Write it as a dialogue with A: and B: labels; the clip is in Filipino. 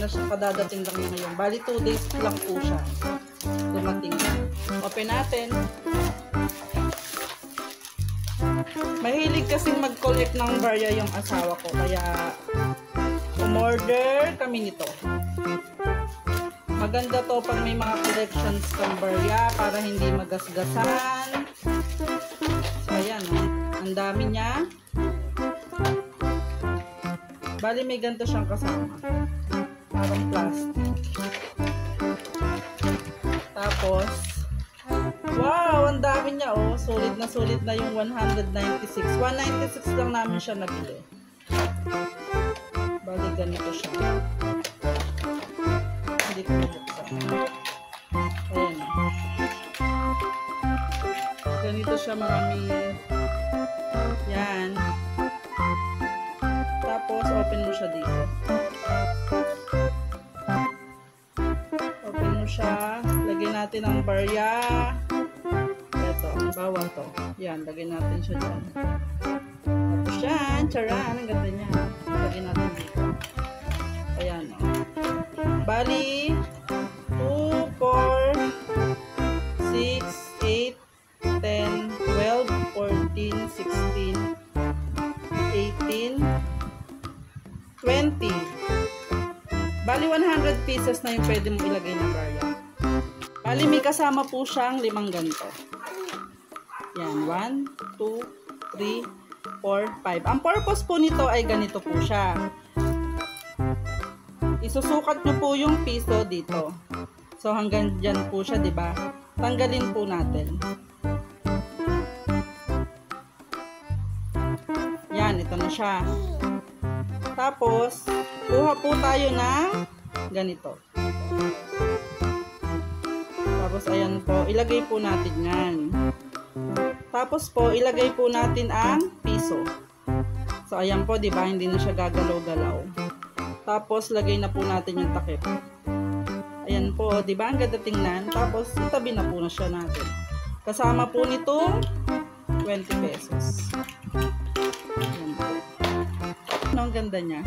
A: na siya, kadadating lang niya ngayon. Bali 2 days lang po siya. Dumating na. Open natin. Mahilig kasing mag-collect ng barya yung asawa ko. Kaya umorder kami nito. Maganda to pag may mga collections ng barya para hindi magasgasan. So ayan, ang dami niya. Bali may ganito siyang kasama. Parang plastic. Tapos, wow, ang dami niya oh. Sulit na yung 196. 196 lang namin siya nabili. Bali ganito siya. Hindi ko buksan. Ayan. Ganito siya, marami. Yan. Tapos, open mo siya dito. Open mo siya. Lagyan natin ang barya. Ito, ang bawang to. Yan, lagyan natin siya dyan. Tapos yan, charan. Ang ganda niya. Lagyan natin dito. Ayan, o. Bali, 2, 4, 6, 8, 10, 12, 14, 16, 18, 20. Bali, 100 pieces na yung pwede mo ilagay na barya. Bali, may kasama po siyang 5 ganito. Yan, 1, 2, 3, 4, 5. Ang purpose po nito ay ganito po siya. Isusukat nyo po yung piso dito. So, hanggang dyan po siya, diba? Tanggalin po natin. Yan, ito na siya. Tapos, kuha po tayo ng ganito. Tapos, ayan po. Ilagay po natin yan. Tapos po, ilagay po natin ang piso. So, ayan po, diba? Hindi na siya gagalaw-galaw. Tapos, lagay na po natin yung takip. Ayan po, diba? Ang ganda tingnan. Tapos, itabi na po na siya natin. Kasama po nitong 20 pesos. Ayan po. Ano ang ganda niya?